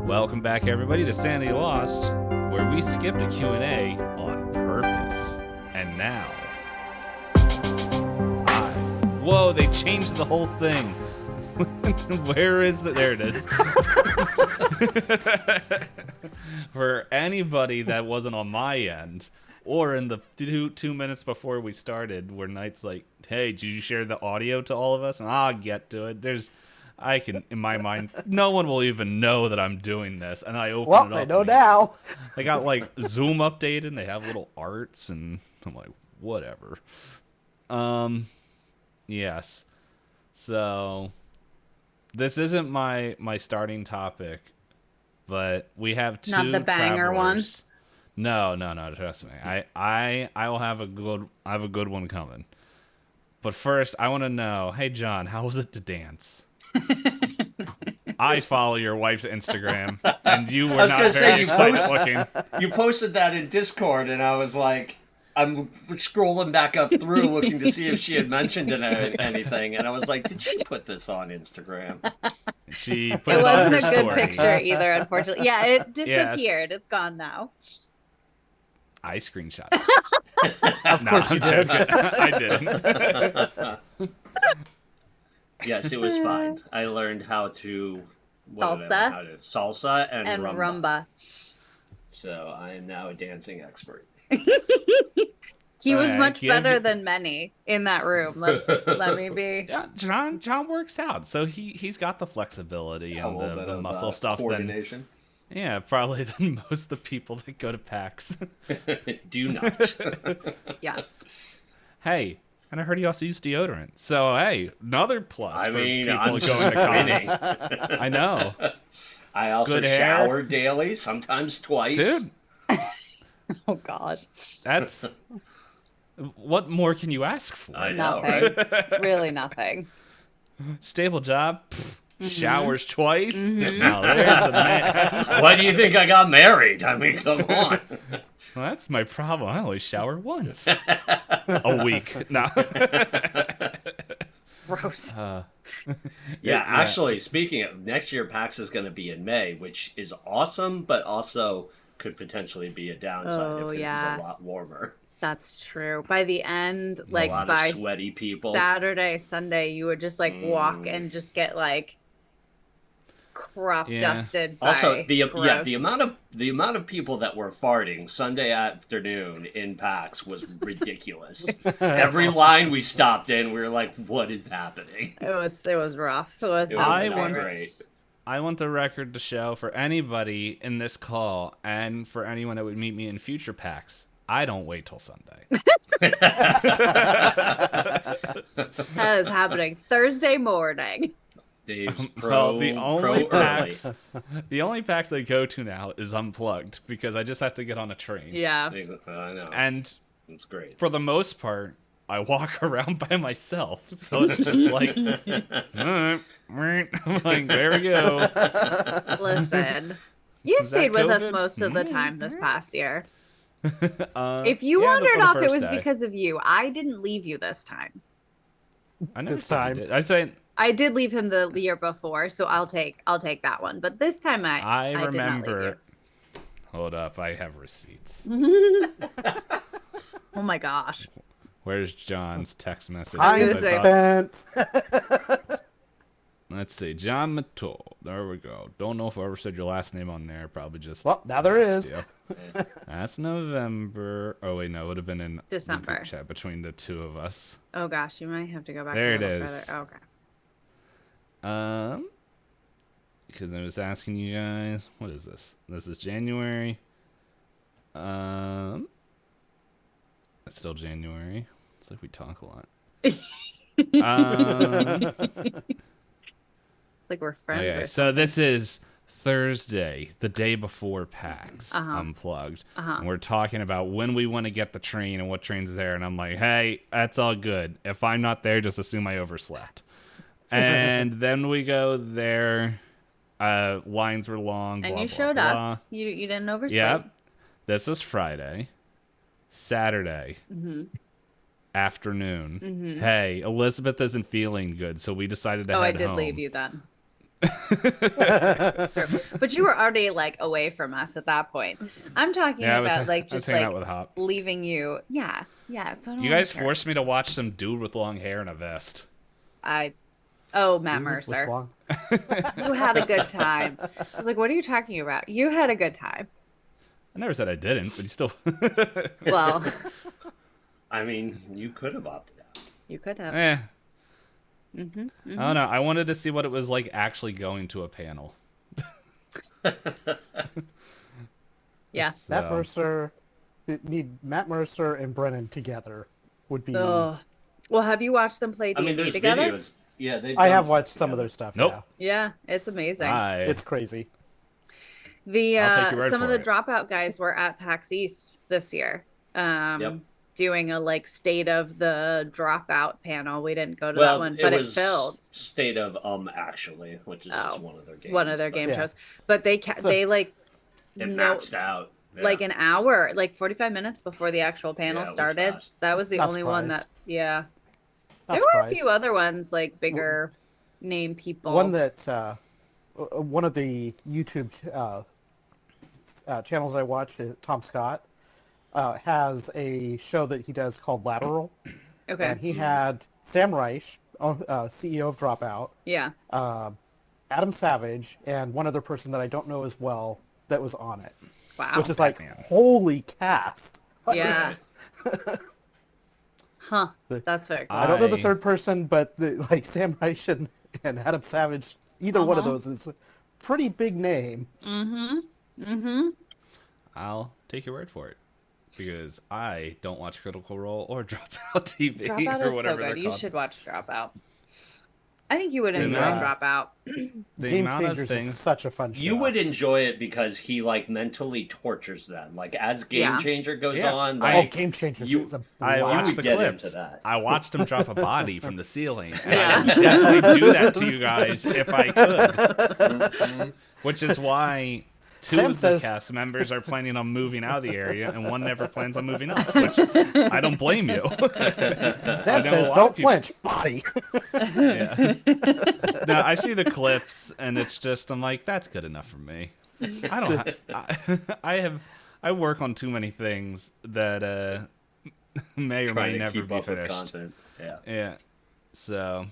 Welcome back, everybody, to Sanity Lost, where we skipped a Q&A on purpose. And now, Whoa, they changed the whole thing. Where is the... There it is. For anybody that wasn't on my end, or in the two minutes before we started, where Nite's like, hey, did you share the audio to all of us? And I'll get to it. In my mind, no one will even know that I'm doing this. And I open it up. Well, they know now. They got like Zoom updated and they have little arts and I'm like, whatever. Yes. So this isn't my starting topic, but we have two Not the banger travelers. No, trust me. I will have a good one coming. But first, I want to know, hey John, how was it to dance? I follow your wife's Instagram, and you were not very excited looking. You posted that in Discord, and I was like, I'm scrolling back up through looking to see if she had mentioned anything, and I was like, did she put this on Instagram? She put it it on her wasn't a good story. picture either, unfortunately. Yeah, it disappeared. Yes. It's gone now. I screenshot it. Of course you did. I didn't. Yes, it was fine. I learned how to... Salsa and rumba. So I am now a dancing expert. He was much better than many in that room. Let me be. Yeah, John works out, so he's got the flexibility and the muscle stuff. Coordination. Yeah, probably than most of the people that go to PAX. Do not. Yes. Hey, and I heard he also used deodorant. So, hey, another plus for people I'm going to cons. I know. I also shower daily, sometimes twice. Dude. Oh, gosh. That's... What more can you ask for? I know, Nothing. right? Really nothing. Stable job. Showers twice. Now there's a man. Why do you think I got married? I mean, come on. Well, that's my problem. I only shower once a week. No. Gross. Yeah, actually, speaking of, next year PAX is going to be in May, which is awesome, but also could potentially be a downside if it is a lot warmer. That's true. By the end, like a lot by of sweaty people. Saturday, Sunday, you would just like walk and just get like crop dusted. Also, by the amount of people that were farting Sunday afternoon in PAX was ridiculous. Every line we stopped in, we were like, "What is happening?" It was rough. It was not great. I want the record to show for anybody in this call and for anyone that would meet me in future PAX. I don't wait till Sunday. That is happening Thursday morning. Dave's the only PAX I go to now is Unplugged because I just have to get on a train. Yeah. I know. And it's great. For the most part, I walk around by myself. So it's just like, I'm like, there we go. Listen, you stayed with us most of the time this past year. If you wandered off, it was because of you. I didn't leave you this time. I know this time. I did leave him the year before, so I'll take that one. But this time I remember. Did not leave you. Hold up, I have receipts. Oh my gosh. Where's John's text message? I spent. Let's see, John Matol. There we go. Don't know if I ever said your last name on there. Probably just. Well, now there is. That's November. Oh wait, no, it would have been in December. The group chat between the two of us. Oh gosh, you might have to go back. There a it is. Further. Okay. Because I was asking you guys, what is this? This is January. It's still January. It's like we talk a lot. It's like we're friends. Okay, so this is Thursday, the day before PAX Unplugged. And we're talking about when we want to get the train and what train's there. And I'm like, hey, that's all good. If I'm not there, just assume I overslept. And then we go there. Lines were long. And blah, you blah, showed blah. up. You didn't oversleep. Yep. This was Friday. Saturday. Afternoon. Hey, Elizabeth isn't feeling good, so we decided to head home. I did leave you then. But you were already like away from us at that point. I'm talking about like just hanging like out with Hop. leaving you. Yeah. So You guys forced me to watch some dude with long hair and a vest. Matt Mercer. You had a good time. I was like, what are you talking about? You had a good time. I never said I didn't, but you still. Well, I mean, you could have opted out. you could have. I don't know. I wanted to see what it was like actually going to a panel. Yeah. So. Matt Mercer and Brennan together would be. Well, have you watched them play D&D together? Videos. Yeah, I have watched some of their stuff. Nope. Yeah, it's amazing. It's crazy. Some of the Dropout guys were at PAX East this year. Doing a like state of the Dropout panel. We didn't go to that one, but it filled. State of actually, which is just one of their games. One of their game shows. But they like it maxed out. Yeah. Like an hour, like 45 minutes before the actual panel started. That was the only one that there were a few other ones like bigger name people. One that one of the YouTube channels I watch, Tom Scott, has a show that he does called Lateral. Okay. And he had Sam Reich, CEO of Dropout. Yeah. Adam Savage, and one other person that I don't know as well that was on it. Wow. Which is like, holy cast. Yeah. Huh. That's very cool. I don't know the third person, but like Sam Reich and Adam Savage, either one of those is a pretty big name. I'll take your word for it. Because I don't watch Critical Role or Dropout TV Dropout or is whatever so they're good. called. You should watch Dropout. I think you would enjoy Dropout. Game Changers is such a fun show. You would enjoy it because he like mentally tortures them. Like as Game Changer goes on, like, Game Changers is a I watched the get clips. into that. I watched him drop a body from the ceiling. And I would definitely do that to you guys if I could. Which is why two of the cast members are planning on moving out of the area, and one never plans on moving up, which I don't blame you. Sam says, don't flinch, body. Yeah. No, I see the clips, and it's just, I'm like, that's good enough for me. I work on too many things that may or may never be finished. Yeah. So...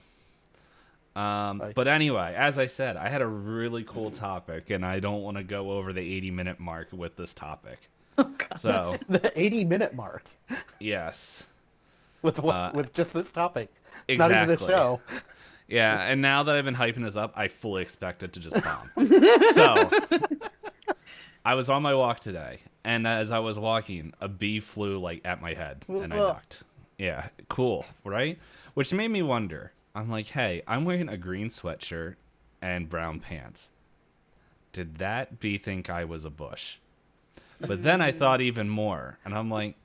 but anyway, as I said, I had a really cool topic, and I don't want to go over the 80-minute mark with this topic. Oh, God. So the 80-minute mark. Yes. With just this topic. Exactly. Not even the show. Yeah, and now that I've been hyping this up, I fully expect it to just bomb. So I was on my walk today, and as I was walking, a bee flew like at my head, and I ducked. Yeah, cool, right? Which made me wonder. I'm like, hey, I'm wearing a green sweatshirt and brown pants. Did that bee think I was a bush? But then I thought even more, and I'm like,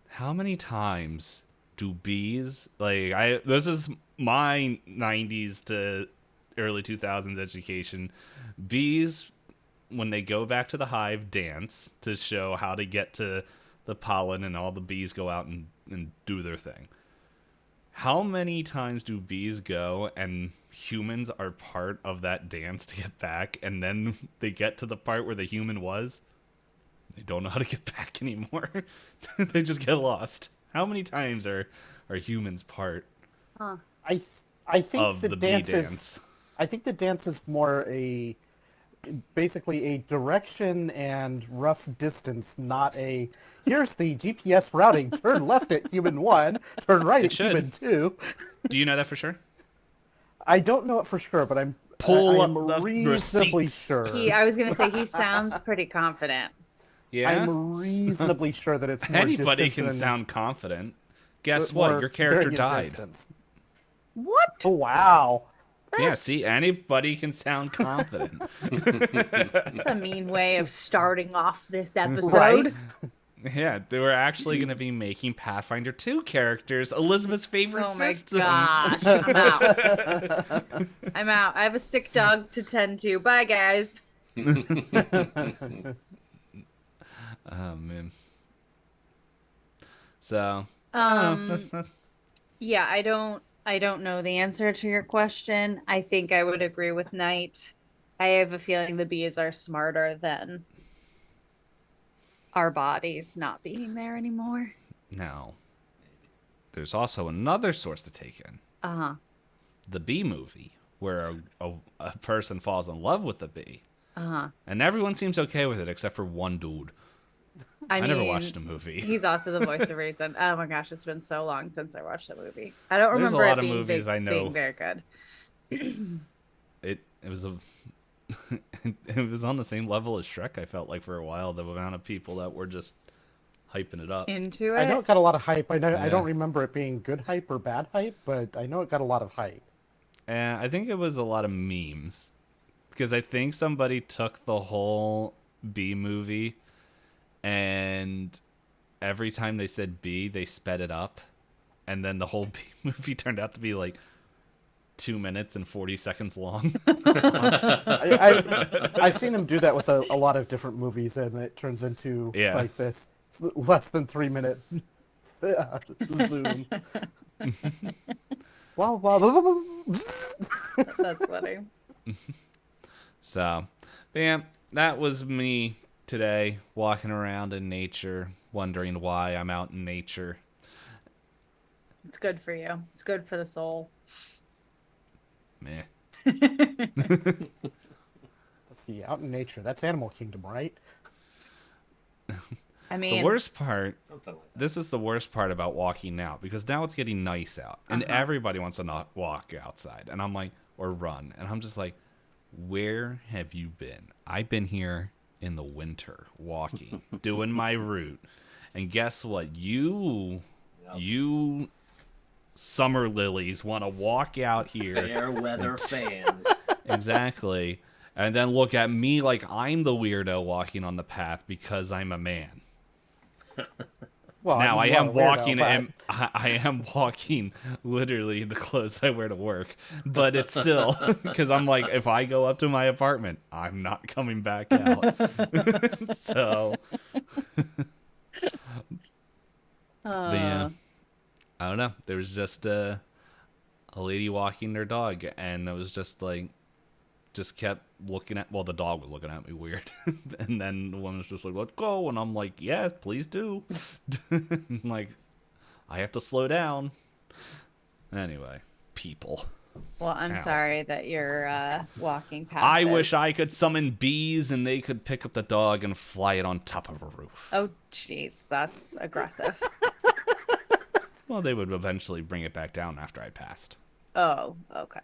how many times do bees, this is my 90s to early 2000s education, bees, when they go back to the hive, dance to show how to get to the pollen, and all the bees go out and do their thing. How many times do bees go and humans are part of that dance to get back, and then they get to the part where the human was? They don't know how to get back anymore. They just get lost. How many times are humans part I think of the bee dance? I think the dance is more basically a direction and rough distance, not a... Here's the GPS routing. Turn left at human 1. Turn right at human 2. Do you know that for sure? I don't know it for sure, but I'm reasonably sure. I was going to say, he sounds pretty confident. Yeah? I'm reasonably sure that it's more Anybody can sound confident. Guess what? Your character died. Distance. What? Oh, wow. Yeah, see, anybody can sound confident. That's a mean way of starting off this episode. Right? Yeah, they were actually going to be making Pathfinder 2 characters, Elizabeth's favorite system. Oh my gosh, I'm out. I'm out. I have a sick dog to tend to. Bye, guys. Oh, man. So. Yeah, I don't I don't know the answer to your question. I think I would agree with Nite. I have a feeling the bees are smarter than our bodies not being there anymore. Now, there's also another source to take in. Uh-huh. The bee movie, where a person falls in love with the bee. Uh-huh. And everyone seems okay with it except for one dude. I never watched the movie. He's also the voice of reason. Oh my gosh, it's been so long since I watched the movie. I don't There's remember a lot it of movies I know. being very good. It was it was on the same level as Shrek, I felt like, for a while. The amount of people that were just hyping it up. Into it? I know it got a lot of hype. I don't remember it being good hype or bad hype, but I know it got a lot of hype. And I think it was a lot of memes. Because I think somebody took the whole bee movie and every time they said bee, they sped it up. And then the whole bee movie turned out to be like 2 minutes and 40 seconds long. I've seen them do that with a lot of different movies, and it turns into like this less than 3 minute zoom. Wow, wow. That's funny. So, yeah, that was me today, walking around in nature, wondering why I'm out in nature. It's good for you. It's good for the soul. Meh. See, out in nature. That's Animal Kingdom, right? I mean, the worst part, this is the worst part about walking now, because now it's getting nice out, and everybody wants to not walk outside, and I'm like, or run, and I'm just like, where have you been? I've been here in the winter, walking, doing my route, and guess what? You summer lilies want to walk out here. Fair weather fans. Exactly. And then look at me like I'm the weirdo walking on the path because I'm a man. Well, now I am walking, and I am walking literally in the clothes I wear to work, but it's still because I'm like, if I go up to my apartment, I'm not coming back out. So, yeah, I don't know. There was just a lady walking their dog, and it was just like, just kept looking at, well, the dog was looking at me weird. And then the woman was just like, let's go. And I'm like, yes, please do. Like, I have to slow down. Anyway, people. Well, I'm sorry that you're walking past I wish I could summon bees and they could pick up the dog and fly it on top of a roof. Oh, jeez, that's aggressive. Well, they would eventually bring it back down after I passed. Oh, okay.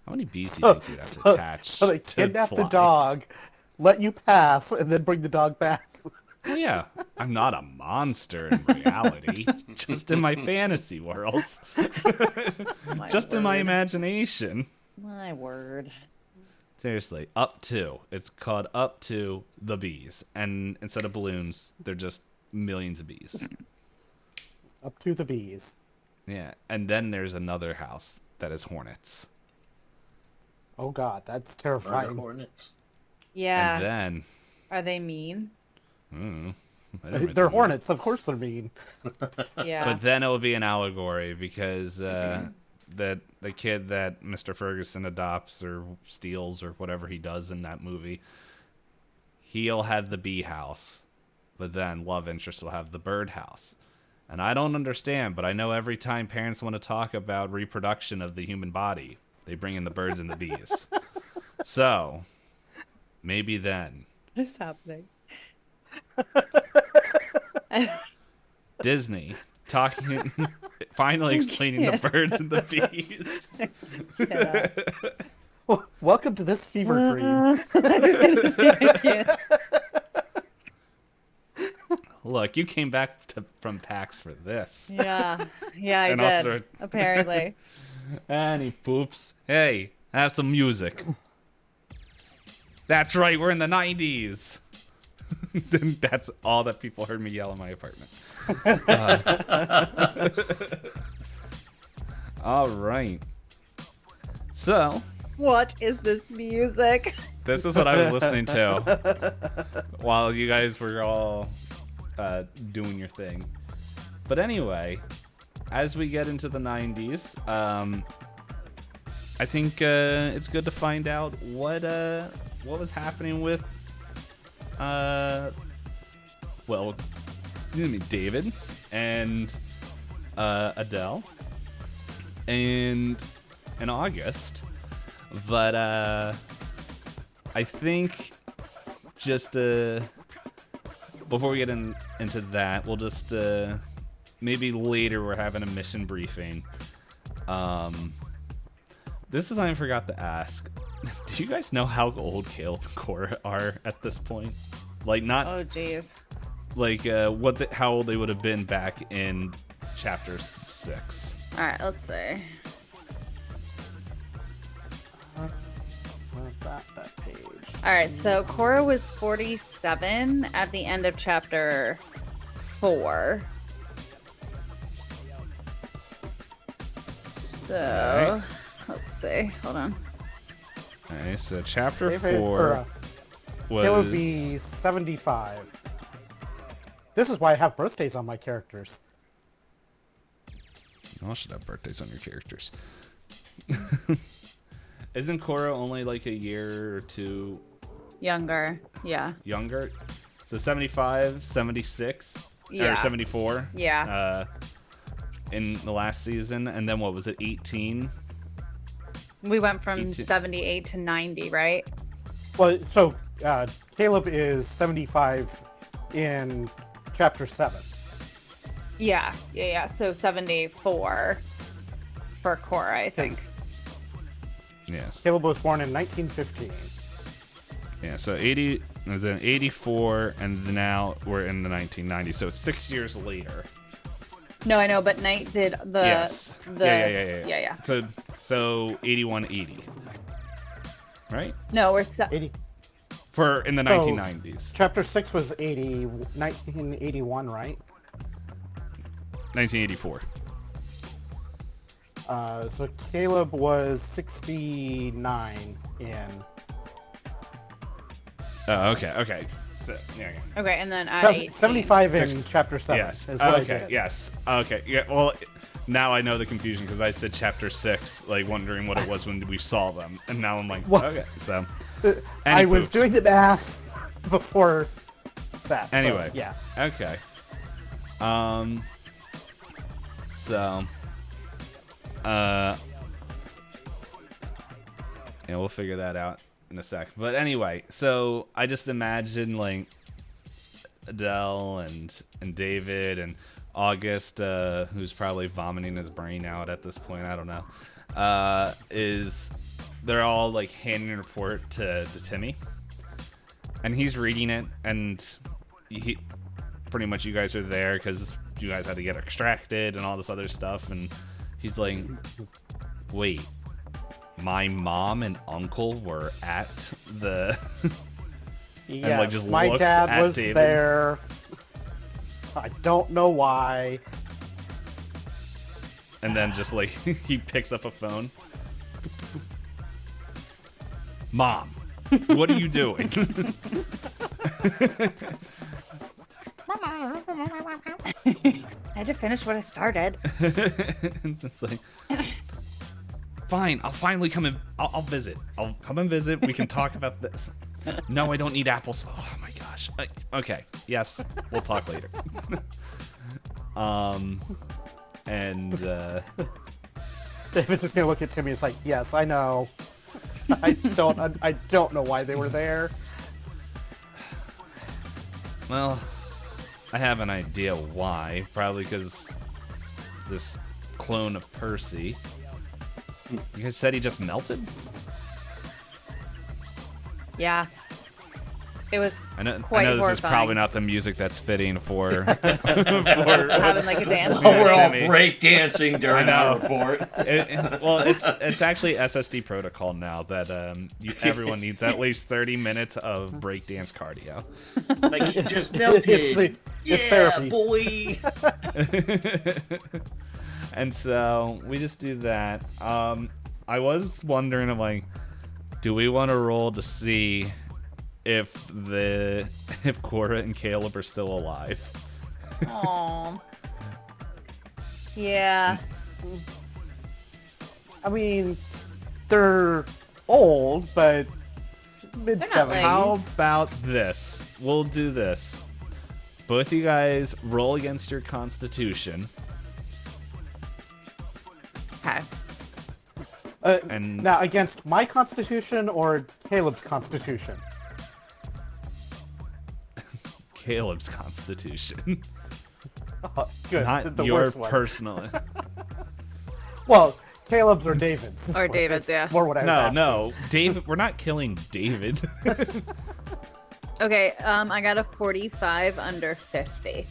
How many bees do you think you'd have to attach? So they kidnap the dog, let you pass, and then bring the dog back. Well, yeah, I'm not a monster in reality, just in my fantasy worlds. Just in my imagination. My word. Seriously, Up To. It's called Up To the Bees. And instead of balloons, they're just millions of bees. Up to the bees. Yeah, and then there's another house that is hornets. Oh god, that's terrifying. Murder hornets. Yeah. And then... Are they mean? They're hornets, of course they're mean. Yeah. But then it will be an allegory because the kid that Mr. Ferguson adopts or steals or whatever he does in that movie, he'll have the bee house, but then love interest will have the bird house. And I don't understand, but I know every time parents want to talk about reproduction of the human body, they bring in the birds and the bees. So, maybe then. What is happening? Disney finally explaining the birds and the bees. Well, welcome to this fever dream. Look, you came back from PAX for this. Yeah, I and did, also apparently. And he poops. Hey, have some music. That's right, we're in the 90s. That's all that people heard me yell in my apartment. All right. So. What is this music? This is what I was listening to while you guys were all doing your thing. But anyway, as we get into the 90s, I think it's good to find out what was happening with David and Adele and in August. But I think just before we get into that, we'll just maybe later we're having a mission briefing. This is something I forgot to ask. Do you guys know how old Caleb and Cora are at this point? Like, not. Oh, jeez. Like, how old they would have been back in chapter 6. All right, let's see. That page. All right, so Cora was 47 at the end of chapter 4. So, let's see. Hold on. Okay, so chapter David, 4 was... It would be 75. This is why I have birthdays on my characters. You all should have birthdays on your characters. Isn't Cora only like a year or two Younger, yeah. younger? So 75, 76, Yeah. or 74. Yeah. In the last season, and then what was it, 18? We went from 18. 78 to 90, right? Well, so Caleb is 75 in chapter 7. Yeah. So 74 for Cora, I think. Yes. Caleb was born in 1915. Yeah, so 80, and then 84, and now we're in the 1990s, so 6 years later. No, I know, but Nite did the... Yes. Yeah. So 81, 80. Right? No, we're... 80. For in the So, 1990s. Chapter 6 was 1981, right? 1984. So Caleb was 69 in... Oh, okay. So, yeah. Okay, and then at 18. 75 in Six- chapter 7. Yes. Is what I Okay. did. Yes. Okay. Yeah. Well, now I know the confusion because I said chapter 6, like wondering what it was when we saw them, and now I'm like, Well, okay. So, I was poops. doing the math before that. so, Anyway. yeah. Okay. So. Yeah, we'll figure that out in a sec. But anyway, so I just imagine like Adele and David and August, who's probably vomiting his brain out at this point. I don't know. They're all like handing a report to Timmy, and he's reading it, and he pretty much you guys are there because you guys had to get extracted and all this other stuff, and he's like, wait. My mom and uncle were at the Yes, and like just my looks dad at was David. there. I don't know why. And then just like he picks up a phone. Mom, what are you doing? I had to finish what I started. It's just like, fine, I'll finally come and I'll visit. I'll come and visit. We can talk about this. No, I don't need apples. Oh my gosh. Okay. Yes, we'll talk later. And David's just gonna look at Timmy. It's like, yes, I know. I don't know why they were there. well, I have an idea why. Probably because this clone of Percy. You guys said he just melted? Yeah. It was I know quite this is horrifying. probably not the music that's fitting for having like a dance. Oh, we're all Timmy. break dancing during I know. our report. well, it's actually SSD protocol now that everyone needs at least 30 minutes of breakdance cardio. Like he just melted. It's Yeah, therapy. boy. And so we just do that. I was wondering, I'm like, do we want to roll to see if Cora and Caleb are still alive? Aww. Yeah. I mean, they're old, but mid They're not, like- How 70s. about this? We'll do this. Both of you guys roll against your constitution. Okay. And- Now, against my constitution or Caleb's constitution? Caleb's constitution. Oh, good. Not the your worst one. personal. Well, Caleb's or David's. is Or what- David's, that's yeah. More what I was No, asking. no. David, we're not killing David. Okay, I got a 45 under 50.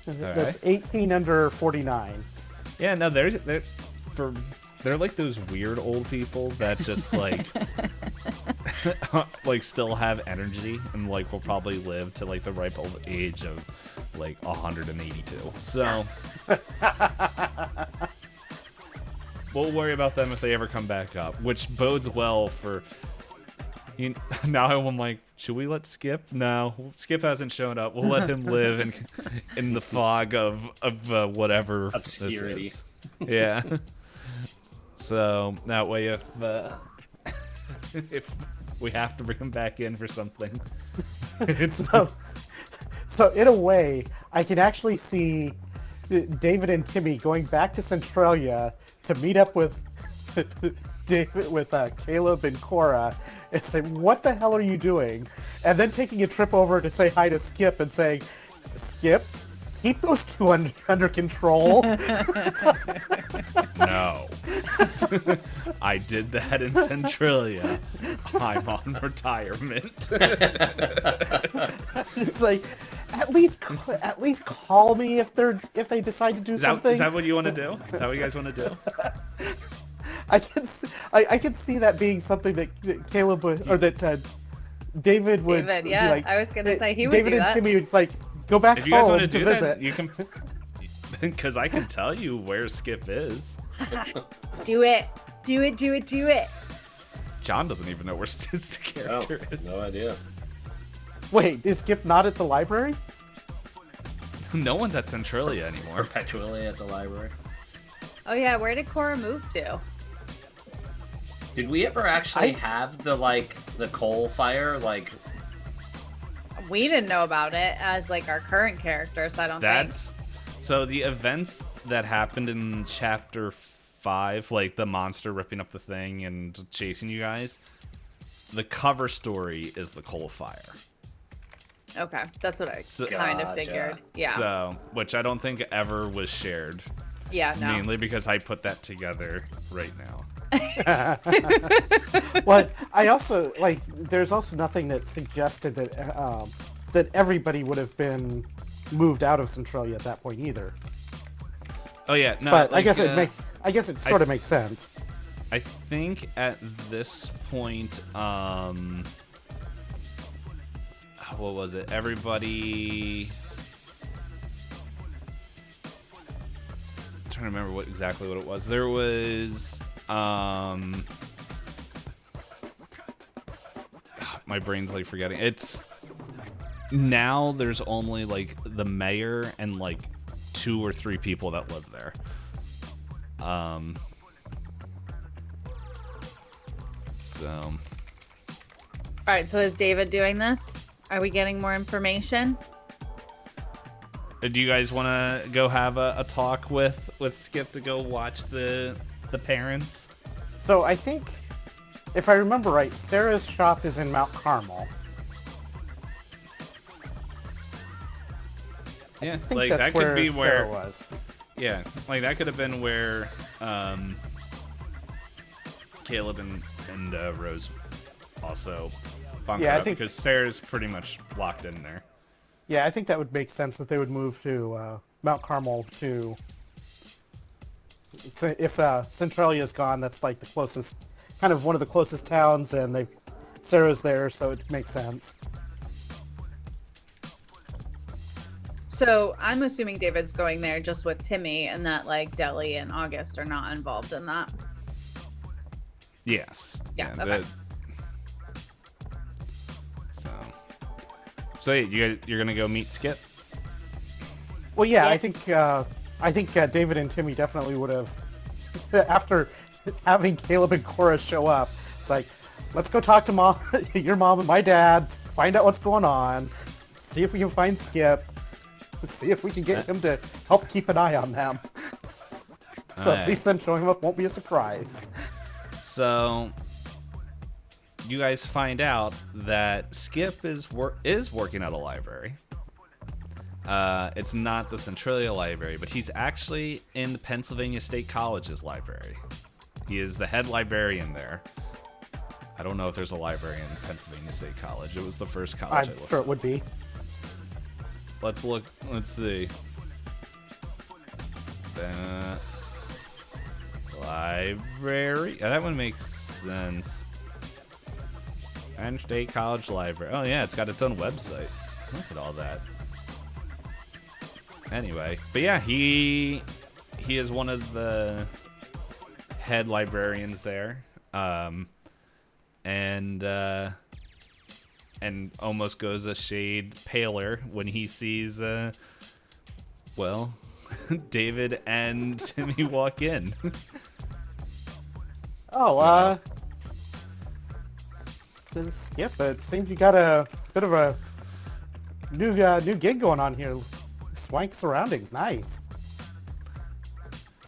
That's 18 under 49. Yeah, no, they're like those weird old people that just like like still have energy and like will probably live to like the ripe old age of like 182. So we'll worry about them if they ever come back up, which bodes well for now. I'm like, should we let Skip? No, Skip hasn't shown up. We'll let him live in the fog of whatever Obscurity. this is. Yeah. So that way, if if we have to bring him back in for something, it's So in a way, I can actually see David and Timmy going back to Centralia to meet up with David, with Caleb and Cora, and say, "What the hell are you doing?" And then taking a trip over to say hi to Skip and saying, "Skip, keep those two under control." no. I did that in Centralia. I'm on retirement. It's like, at least call me if they decide to do something. Is that what you want to do? Is that what you guys want to do? I can see that being something that Caleb would, or that David would David, be yeah, like. I was gonna say he would David do and that. Timmy would like go back If you guys home want to do visit. that, you can. Because I can tell you where Skip is. Do it. Do it, do it, do it. John doesn't even know where his character is. No idea. Wait, is Skip not at the library? No one's at Centralia anymore. Perpetually at the library. Oh yeah, where did Cora move to? Did we ever actually have the coal fire? Like, We didn't know about it as like our current characters, I don't That's so the events that happened in chapter 5, like the monster ripping up the thing and chasing you guys. The cover story is the coal fire. think. Okay, that's what I kind of Gotcha. figured. Yeah. So, which I don't think ever was shared. Yeah, no. Mainly because I put that together right now. Well, I also like. There's also nothing that suggested that that everybody would have been moved out of Centralia at that point either. Oh yeah, no. But like, I guess it sort of makes sense. I think at this point, what was it? Everybody. I'm trying to remember exactly what it was. There was, my brain's like forgetting. It's now there's only like the mayor and like 2 or 3 people that live there. So. All right, so is David doing this? Are we getting more information? Do you guys want to go have a talk with Skip to go watch the parents? So I think, if I remember right, Sarah's shop is in Mount Carmel. Yeah, I think like that's that could be Sarah where. was. Yeah, like that could have been where Caleb and Rose also bunkered Yeah, I up think- because Sarah's pretty much locked in there. Yeah, I think that would make sense that they would move to Mount Carmel to. If Centralia is gone, that's like the closest, kind of one of the closest towns, and Sarah's there, so it makes sense. So I'm assuming David's going there just with Timmy, and that like Deli and August are not involved in that. Yes. Yeah, okay. So yeah, you're gonna go meet Skip? Well, yeah, I Yes. think I think David and Timmy definitely would have, after having Caleb and Cora show up, it's like, let's go talk to mom, your mom and my dad, find out what's going on, see if we can find Skip, see if we can get him to help keep an eye on them. So at least them showing up won't be a surprise. So you guys find out that Skip is working at a library. It's not the Centralia Library, but he's actually in the Pennsylvania State College's library. He is the head librarian there. I don't know if there's a library in Pennsylvania State College. It was the first college I looked sure at. It would be. Let's look. Let's see. Library. That one makes sense. Penn State College Library. Oh yeah, it's got its own website. Look at all that. Anyway, but yeah, he is one of the head librarians there, and almost goes a shade paler when he sees David and Timmy walk in. Skip, it seems you got a bit of a new gig going on here. Swank surroundings, nice.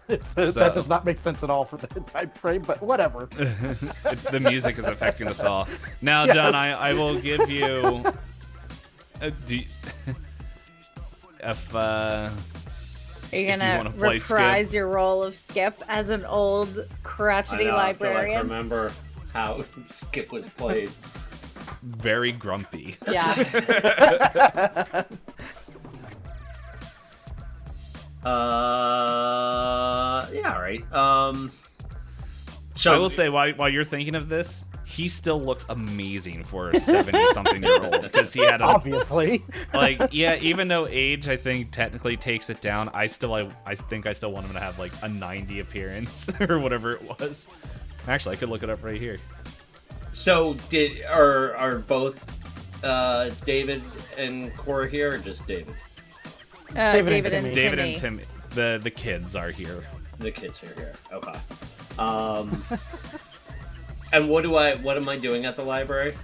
That does not make sense at all for the time frame, but whatever. The music is affecting us all. Now, yes. John, I will give you. If are you gonna reprise your role of Skip as an old crotchety librarian? I remember how Skip was played. Very grumpy. Yeah. Yeah, all right. So I will say, while you're thinking of this, he still looks amazing for a 70-something-year-old because he had obviously even though age I think technically takes it down, I think I still want him to have like a 90 appearance or whatever it was. Actually, I could look it up right here. So are both David and Cora here, or just David? David and Timmy. The kids are here. The kids are here. Okay. And what am I doing at the library?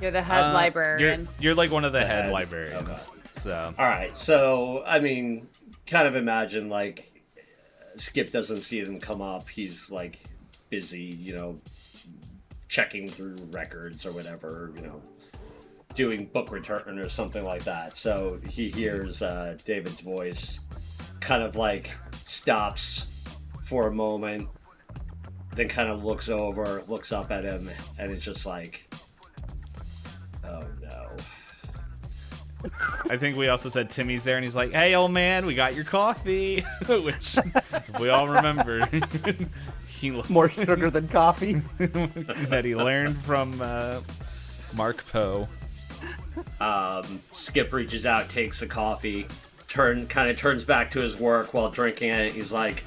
You're the head librarian. You're like one of the head librarians. Okay. So. All right. So I mean, kind of imagine like Skip doesn't see them come up. He's like busy, checking through records or whatever, doing book return or something like that. So he hears David's voice, kind of like stops for a moment, then kind of looks up at him, and it's just like, oh no. I think we also said Timmy's there, and he's like, hey, old man, we got your coffee, which we all remember. More sugar than coffee. That he learned from Mark Poe. Skip reaches out, takes the coffee, turns back to his work while drinking it. He's like,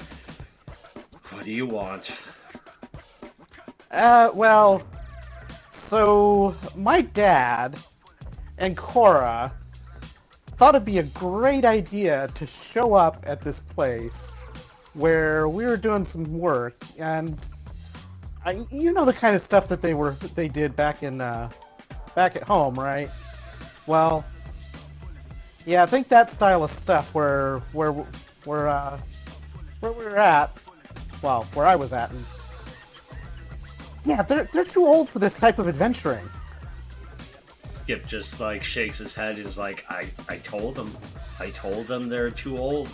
what do you want? So my dad and Cora thought it'd be a great idea to show up at this place where we were doing some work, and the kind of stuff that they did back at home, right? Well, yeah, I think that style of stuff where we were at, well, where I was at, and yeah, they're too old for this type of adventuring. Skip just like shakes his head and is like, I told them they're too old.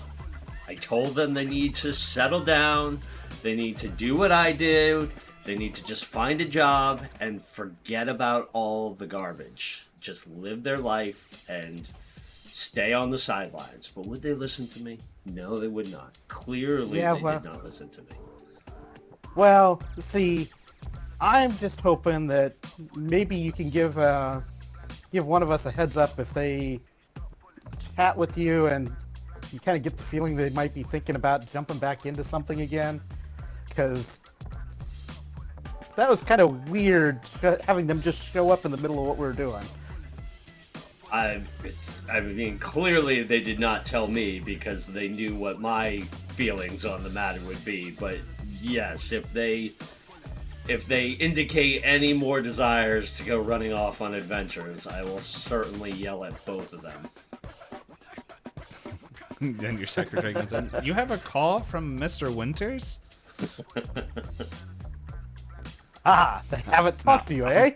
I told them they need to settle down. They need to do what I did. They need to just find a job and forget about all the garbage. Just live their life and stay on the sidelines. But would they listen to me? No, they would not. Clearly, they did not listen to me. Well, see, I'm just hoping that maybe you can give one of us a heads up if they chat with you and you kind of get the feeling they might be thinking about jumping back into something again, because that was kind of weird having them just show up in the middle of what we were doing. I mean, clearly they did not tell me because they knew what my feelings on the matter would be. But yes, if they indicate any more desires to go running off on adventures, I will certainly yell at both of them. Then your secretary comes in. You have a call from Mr. Winters? They haven't talked to you, eh?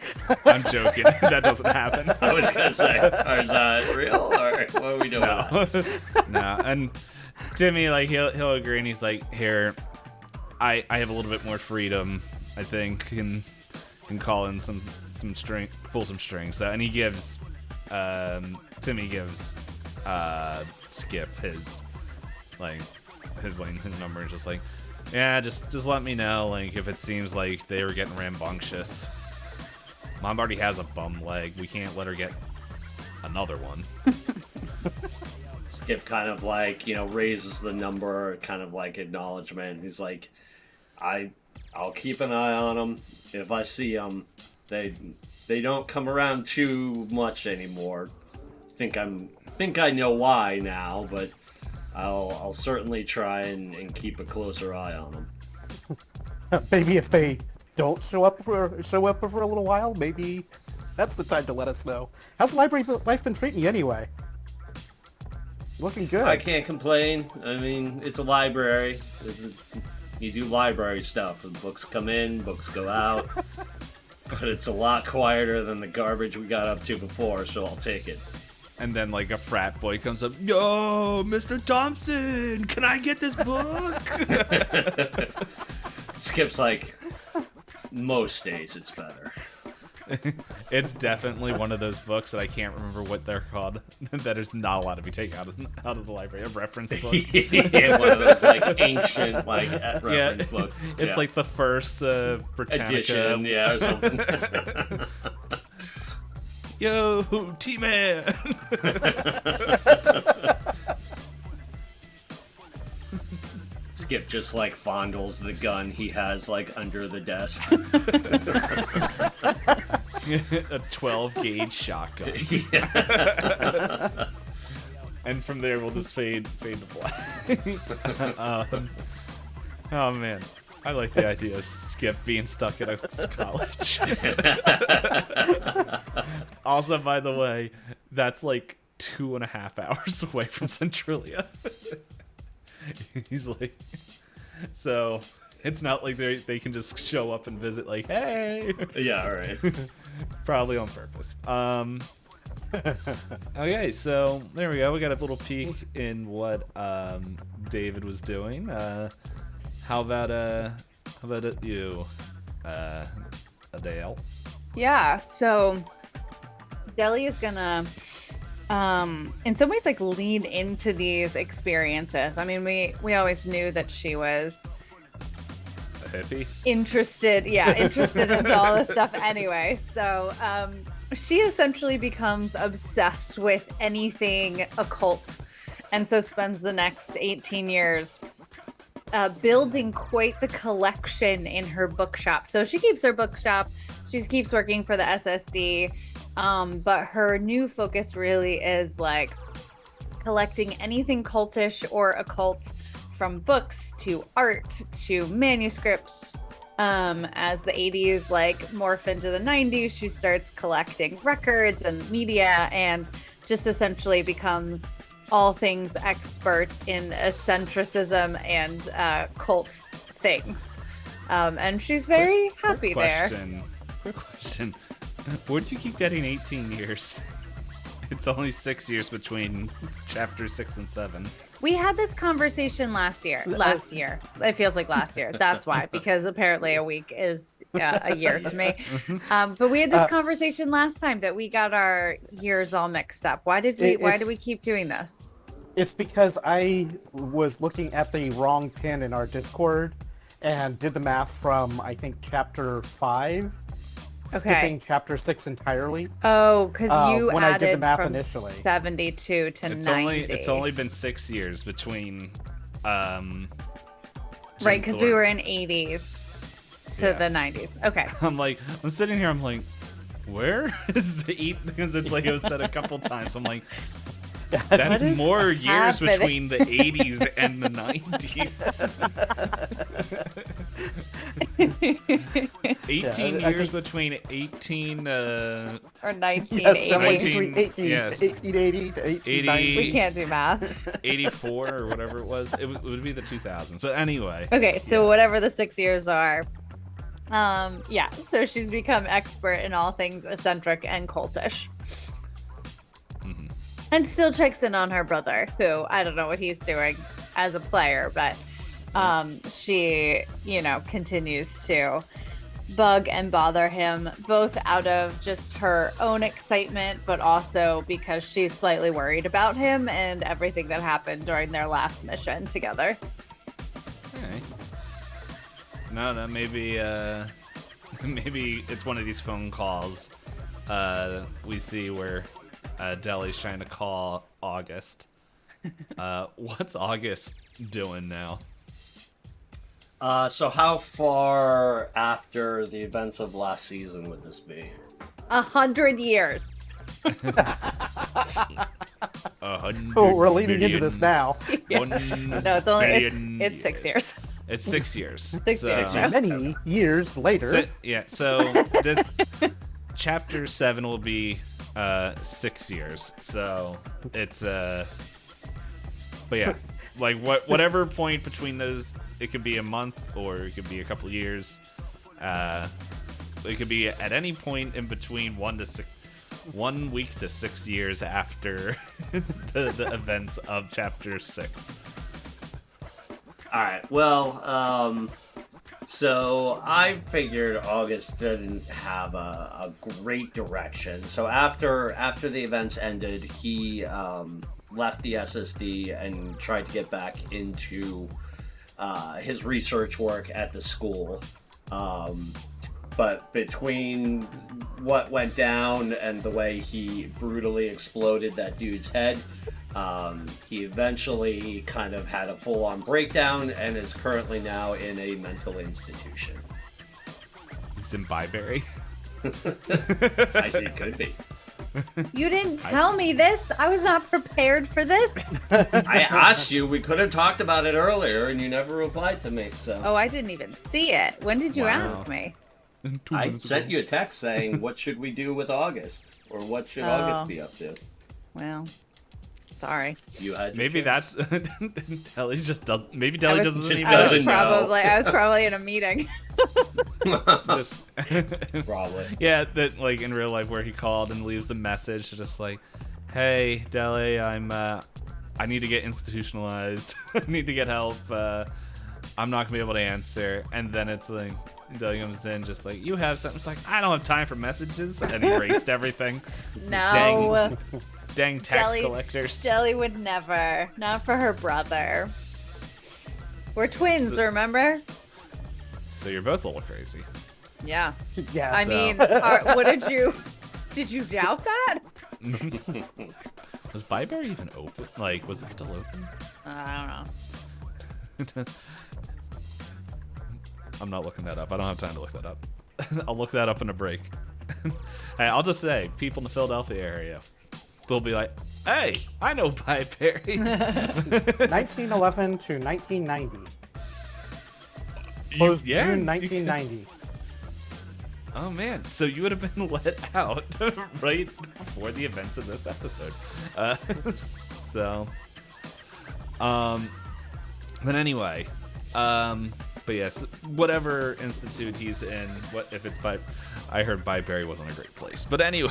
I'm joking. That doesn't happen. I was gonna say, is that real, or what are we doing? No. And Timmy, like, he'll agree, and he's like, here, I have a little bit more freedom, I think, can call in some string, pull some strings. And he gives, Timmy gives Skip his number, and just like, yeah, just let me know, like, if it seems like they were getting rambunctious. Mom already has a bum leg. We can't let her get another one. Skip kind of like, raises the number, kind of like acknowledgement. He's like, I'll keep an eye on them. If I see them, they don't come around too much anymore. Think I know why now, but I'll certainly try and keep a closer eye on them. Maybe if they don't show up for a little while, maybe that's the time to let us know. How's library life been treating you anyway? Looking good. I can't complain. I mean, it's a library. You do library stuff. Books come in, books go out. But it's a lot quieter than the garbage we got up to before, so I'll take it. And then, like, a frat boy comes up, yo, Mr. Thompson, can I get this book? Skip's like, most days it's better. It's definitely one of those books that I can't remember what they're called, that is not allowed to be taken out of the library. A reference book. Yeah, one of those, like, ancient, like, reference books. It's like the first Britannica. Edition, yeah, or something. Yo, T-Man! Skip just, like, fondles the gun he has, like, under the desk. A 12-gauge shotgun. And from there, we'll just fade to black. Oh, man. I like the idea of Skip being stuck at a college. Also, by the way, that's like 2.5 hours away from Centralia. He's like, so it's not like they can just show up and visit like, hey. Yeah, all right. Probably on purpose. Okay, so there we go. We got a little peek in what David was doing. How about you, Adele? Yeah, so Deli is gonna in some ways like lean into these experiences. I mean, we always knew that she was A hippie? interested in all this stuff anyway. So she essentially becomes obsessed with anything occult, and so spends the next 18 years building quite the collection in her bookshop. So she keeps her bookshop, she keeps working for the SSD, but her new focus really is like collecting anything cultish or occult, from books to art to manuscripts. As the 80s like morph into the 90s, she starts collecting records and media, and just essentially becomes all things expert in eccentricism and cult things. And she's very happy there. Quick question. Where'd you keep getting 18 years? It's only 6 years between chapters 6 and 7. We had this conversation last year. It feels like last year. That's why, because apparently a week is a year to me. But we had this conversation last time that we got our years all mixed up. Why did we keep doing this? It's because I was looking at the wrong pin in our Discord and did the math from, I think, chapter 5. Skipping chapter 6 entirely. Oh, because you when added I did the math from initially. 72 to 90. It's only been 6 years between. Right, because we were in 80s to the 90s. Okay. I'm sitting here. I'm like, where is the because it's like it was said a couple times. I'm like, that's more years between the 80s and the 90s. 18 years between 18 or 1980. Yes, definitely between 1880 to 1890. We can't do math. 84 or whatever it was. It would be the 2000s. But anyway. Okay, so whatever the 6 years are. So she's become expert in all things eccentric and cultish. Mm-hmm. And still checks in on her brother, who I don't know what he's doing as a player, but she, continues to bug and bother him, both out of just her own excitement, but also because she's slightly worried about him and everything that happened during their last mission together. Okay. No, maybe it's one of these phone calls we see where Deli's trying to call August. What's August doing now? So how far after the events of last season would this be? 100 years. 100 we're leading into this now. No, it's only it's 6 years. It's 6 years. 6 years. Many years later. So this chapter 7 will be 6 years. So it's but yeah, like whatever point between those, it could be a month or it could be a couple years. It could be at any point in between 1 week to 6 years after the events of chapter 6. All right. Well, so I figured August didn't have a great direction. So after the events ended, he left the SSD and tried to get back into his research work at the school. But between what went down and the way he brutally exploded that dude's head, he eventually kind of had a full-on breakdown and is currently now in a mental institution. He's in Byberry. It could be. You didn't tell me this. I was not prepared for this. I asked you. We could have talked about it earlier, and you never replied to me. So. Oh, I didn't even see it. When did you ask me? I sent you a text saying, "What should we do with August?" Or "What should August be up to?" Well, sorry. You had maybe chance. that's Deli just doesn't. Maybe Deli doesn't even I know. was probably in a meeting. Just Probably. Yeah, that like in real life where he called and leaves a message just like, "Hey, Deli, I need to get institutionalized. I need to get help. I'm not gonna be able to answer." And then it's like Deli comes in just like, "You have something." It's like, "I don't have time for messages," and erased everything. No. Dang tax collectors. Deli would never. Not for her brother. We're twins, remember? So you're both a little crazy. Yeah. Yeah. I mean, what did you doubt that? Was Byberry even open? Like, was it still open? I don't know. I'm not looking that up. I don't have time to look that up. I'll look that up in a break. Hey, I'll just say, people in the Philadelphia area, they'll be like, "Hey, I know Byberry." 1911 to 1990. Closed June 1990. Oh man, so you would have been let out right before the events of this episode. But anyway, but yes, whatever institute he's in, what if it's I heard Byberry wasn't a great place, but anyway,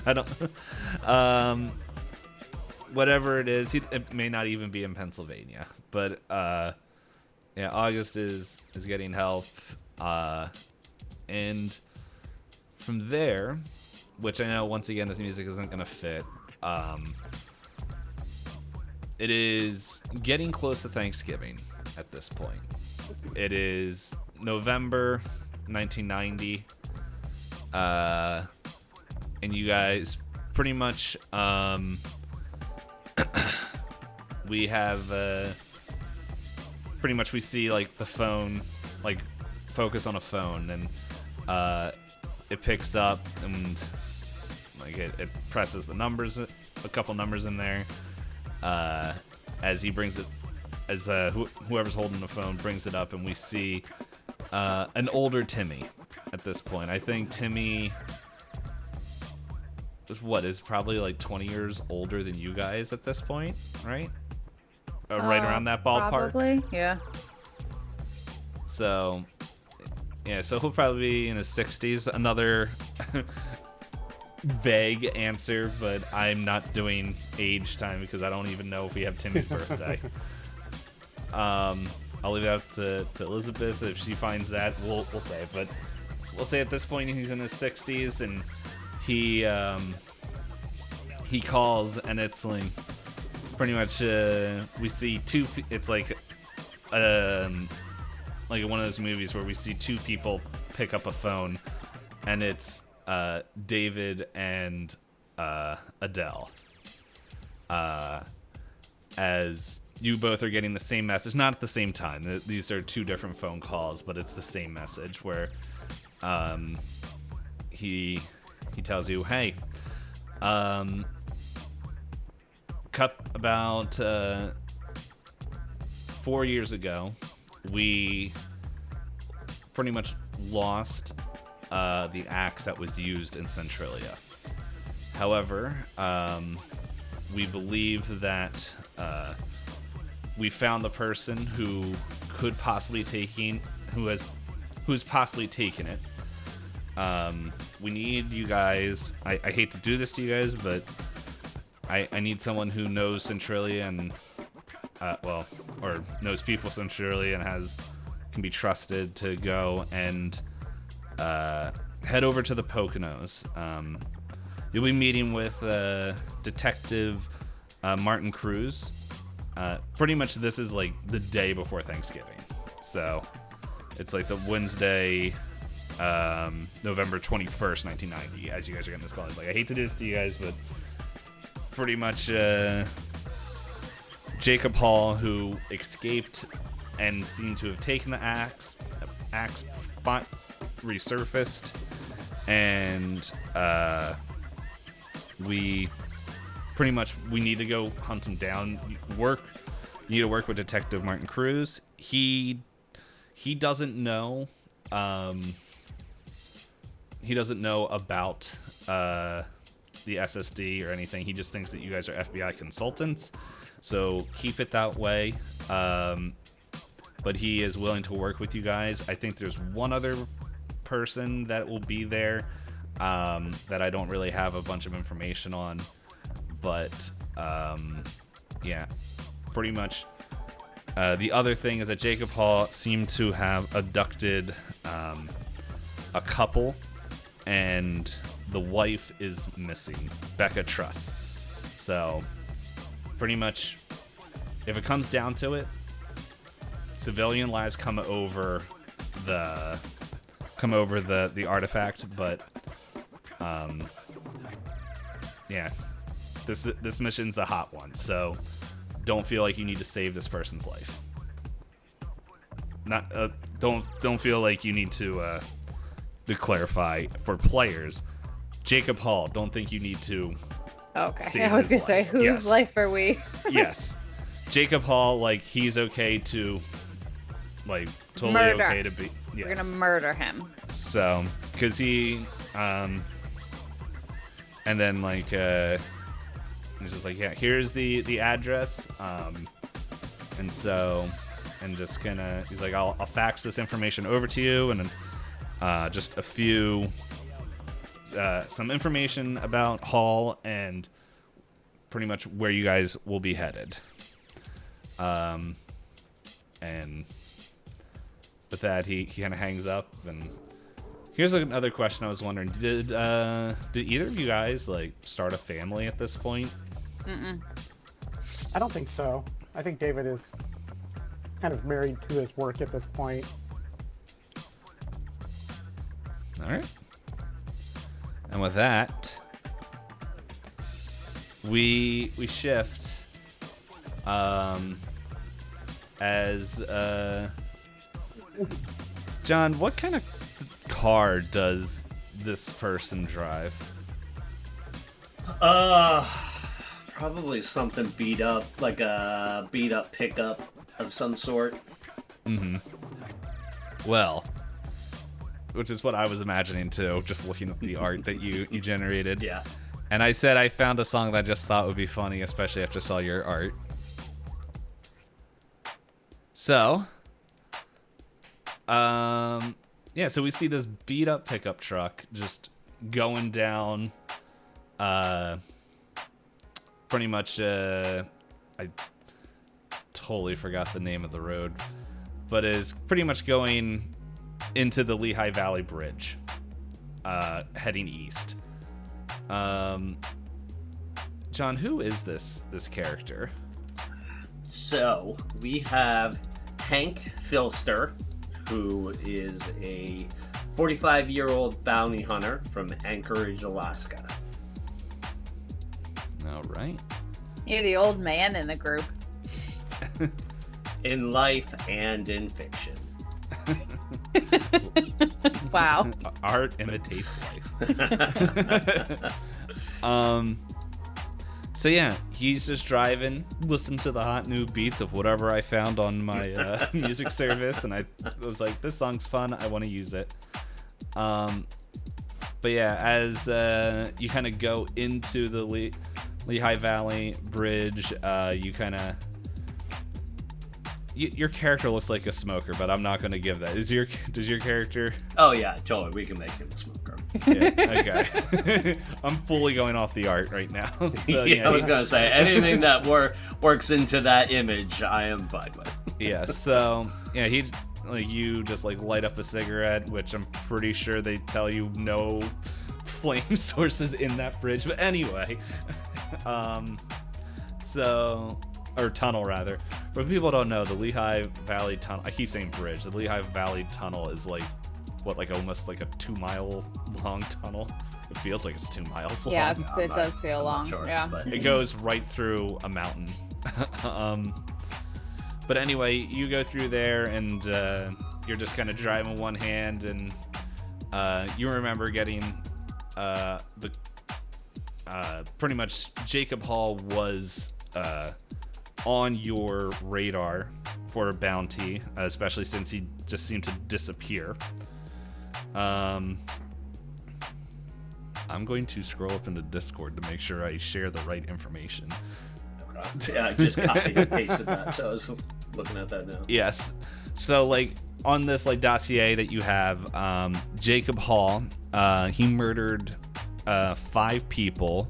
I don't. Whatever it is, it may not even be in Pennsylvania, but yeah, August is getting help, and from there, which I know once again this music isn't gonna fit. It is getting close to Thanksgiving at this point. It is November 1990, and you guys pretty much we have pretty much we see like the phone, like focus on a phone, and it picks up and like it presses the numbers, a couple numbers in there. As he brings it, as whoever's holding the phone brings it up, and we see an older Timmy at this point. I think Timmy is probably like 20 years older than you guys at this point, right? Right around that ballpark. Probably, yeah. So, yeah, so he'll probably be in his 60s. Another vague answer, but I'm not doing age time because I don't even know if we have Timmy's birthday. I'll leave it up to Elizabeth. If she finds that, we'll say. But we'll say at this point he's in his 60s, and he calls, and it's like pretty much we see two. It's like one of those movies where we see two people pick up a phone, and it's David and Adele. As you both are getting the same message, not at the same time. These are two different phone calls, but it's the same message where he tells you, hey, cut about 4 years ago, we pretty much lost the axe that was used in Centralia. However, we believe that we found the person who could possibly who's possibly taken it. We need you guys. I hate to do this to you guys, but I need someone who knows Centralia and or knows people from Centralia and can be trusted to go and head over to the Poconos. You'll be meeting with Detective Martin Cruz. Pretty much this is like the day before Thanksgiving. So it's like the Wednesday, November 21st, 1990, as you guys are getting this call. It's like, I hate to do this to you guys, but pretty much Jacob Hall, who escaped and seemed to have taken the axe resurfaced, and we need to go hunt him down. You need to work with Detective Martin Cruz. He doesn't know about the SSD or anything. He just thinks that you guys are FBI consultants, so keep it that way. But he is willing to work with you guys. I think there's one other person that will be there that I don't really have a bunch of information on, but yeah, pretty much. The other thing is that Jacob Hall seemed to have abducted a couple, and the wife is missing, Becca Truss. So pretty much, if it comes down to it, civilian lives come over the artifact, but yeah, this mission's a hot one, so don't feel like you need to save this person's life. Don't feel like you need to clarify for players. Jacob Hall, don't think you need to. Okay, I was gonna say, whose life are we? Yes, Jacob Hall, like, he's okay to, like, totally murder. Okay to be. Yes. We're gonna murder him. So, because he, and then like, he's just like, yeah, here's the address, and so, and just gonna, he's like, I'll fax this information over to you, and then just a few. Some information about Hall and pretty much where you guys will be headed. And with that, he kind of hangs up. And here's another question I was wondering: Did either of you guys like start a family at this point? Mm-mm. I don't think so. I think David is kind of married to his work at this point. All right. And with that, we shift as John, what kind of car does this person drive? Probably something beat up, like a beat up pickup of some sort. Well, which is what I was imagining too, just looking at the art that you generated. Yeah. And I said I found a song that I just thought would be funny, especially after I saw your art. So, so we see this beat up pickup truck just going down, pretty much, I totally forgot the name of the road, but is pretty much going into the Lehigh Valley Bridge, heading east. John, who is this character? So we have Hank Filster, who is a 45-year-old bounty hunter from Anchorage, Alaska. All right. You're the old man in the group. In life and in fiction. Wow. Art imitates life. So yeah, he's just driving, listening to the hot new beats of whatever I found on my music service, and I was like, this song's fun, I want to use it. But yeah, as you kind of go into the Lehigh Valley Bridge, you kind of... Your character looks like a smoker, but I'm not going to give that. Does your character... Oh yeah, totally, we can make him a smoker. Yeah, okay. I'm fully going off the art right now. So, I was gonna say anything that works into that image, I am fine with. Yeah. So yeah, you just like light up a cigarette, which I'm pretty sure they tell you no flame sources in that bridge. But anyway, or tunnel rather. For people who don't know, the Lehigh Valley Tunnel. I keep saying bridge. The Lehigh Valley Tunnel is like. Almost like a 2-mile long tunnel. It feels like it's 2 miles long. Yeah, it does feel long. Sure, yeah. but... It goes right through a mountain. But anyway, you go through there and you're just kind of driving one hand, and you remember getting pretty much Jacob Hall was on your radar for a bounty, especially since he just seemed to disappear. I'm going to scroll up into Discord to make sure I share the right information. Okay. Yeah, I just copied and pasted that, so I was looking at that now. Yes. So, like, on this, like, dossier that you have, Jacob Hall, he murdered 5 people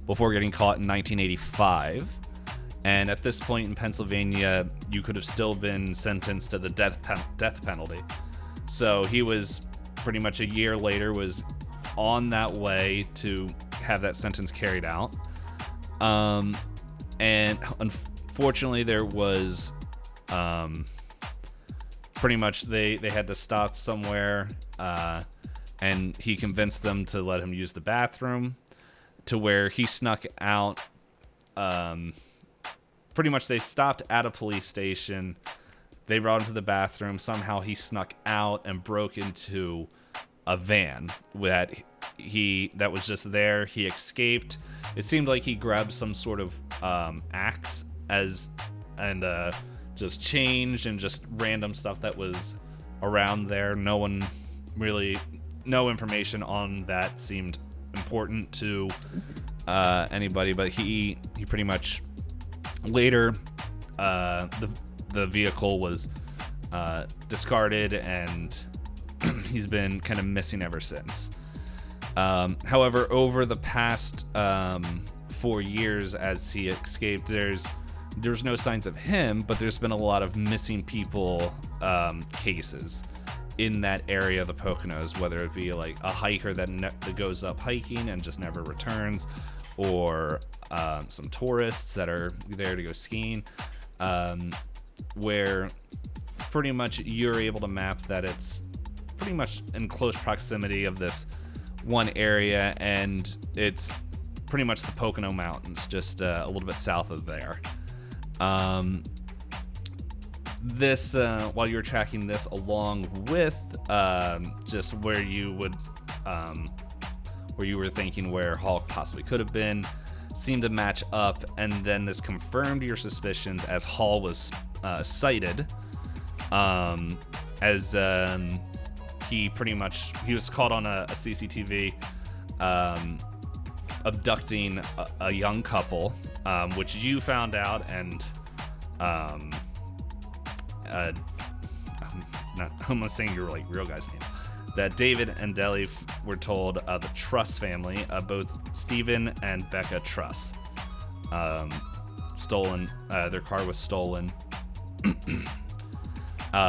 before getting caught in 1985. And at this point in Pennsylvania, you could have still been sentenced to the death penalty. So he was pretty much a year later was on that way to have that sentence carried out. And unfortunately, there was pretty much they had to stop somewhere, and he convinced them to let him use the bathroom, to where he snuck out. Pretty much they stopped at a police station. They brought him to the bathroom. Somehow he snuck out and broke into a van that was just there. He escaped. It seemed like he grabbed some sort of axe and just changed and just random stuff that was around there. No information on that seemed important to anybody, but he pretty much later the vehicle was discarded, and he's been kind of missing ever since. However, over the past 4 years as he escaped, there's no signs of him, but there's been a lot of missing people cases in that area of the Poconos, whether it be like a hiker that goes up hiking and just never returns, or some tourists that are there to go skiing, where pretty much you're able to map that it's pretty much in close proximity of this one area, and it's pretty much the Pocono Mountains, just a little bit south of there. While you're tracking this along with just where you would where you were thinking where Hall possibly could have been, seemed to match up, and then this confirmed your suspicions as Hall was cited, as he was caught on a CCTV abducting a young couple, which you found out, and I'm not saying your real guys' names, that David and Deli were told the Truss family, both Stephen and Becca Truss, stolen. Their car was stolen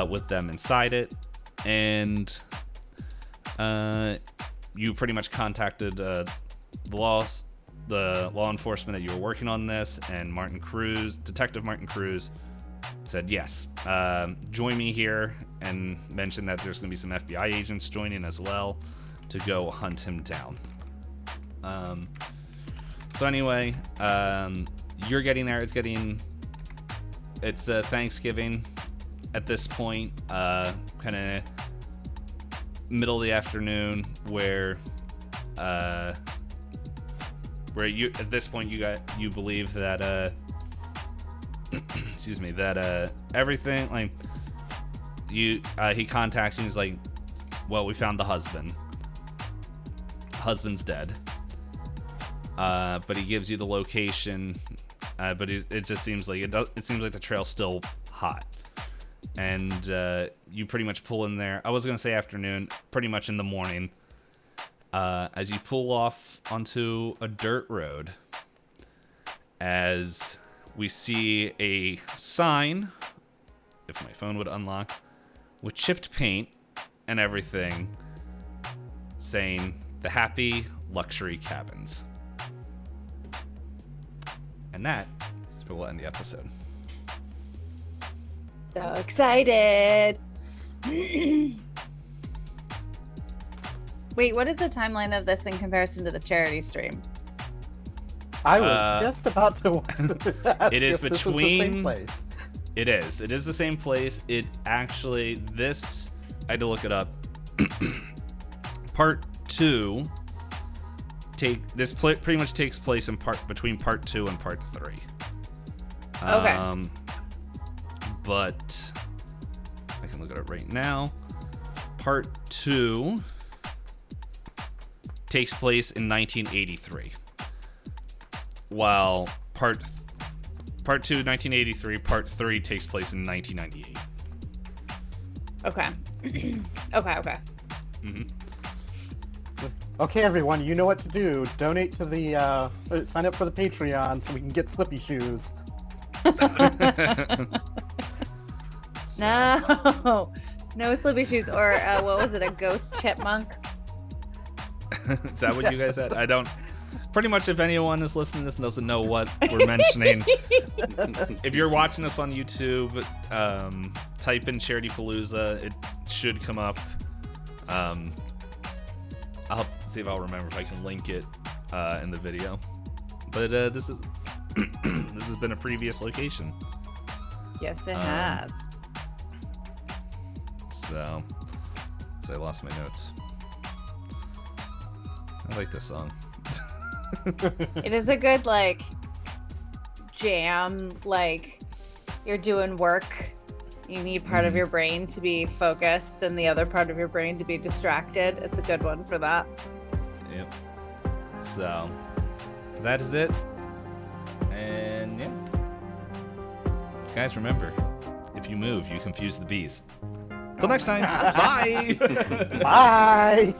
with them inside it, and you pretty much contacted the law enforcement that you were working on this, and Detective Martin Cruz, said yes, join me here, and mentioned that there's going to be some FBI agents joining as well to go hunt him down. So anyway, you're getting there. It's Thanksgiving at this point, kind of middle of the afternoon, where you at this point you believe that excuse me, that everything, like, he contacts you and he's like, well, we found the husband's dead, but he gives you the location, but it just seems like it seems like the trail's still hot, and you pretty much pull in there. I was gonna say afternoon, pretty much in the morning, as you pull off onto a dirt road, as we see a sign, if my phone would unlock, with chipped paint and everything, saying the Happy Luxury Cabins. And that is where we'll end the episode. So excited. Wait, what is the timeline of this in comparison to the charity stream? I was just about to ask it is if this was between the same place. It is the same place. It actually, I had to look it up. Part 2 pretty much takes place between part 2 and part 3. Okay. But I can look at it right now. Part 2 takes place in 1983. While part 2, 1983, part 3 takes place in 1998. Okay. Okay. Mm-hmm. Okay, everyone, you know what to do. Donate to the, sign up for the Patreon so we can get Slippy Shoes. No Slippy Shoes, or what was it, a ghost chipmunk? Is that what you guys had? I don't. Pretty much, if anyone is listening to this and doesn't know what we're mentioning, if you're watching us on YouTube, type in Charity Palooza. It should come up. I'll see if I'll remember if I can link it in the video. But this has been a previous location. Yes, it has. So I lost my notes. I like this song. It is a good, like, jam, like, you're doing work, you need part of your brain to be focused and the other part of your brain to be distracted. It's a good one for that. Yep. So that is it. And yeah, guys, remember, if you move, you confuse the bees. Till next time. Bye. Bye.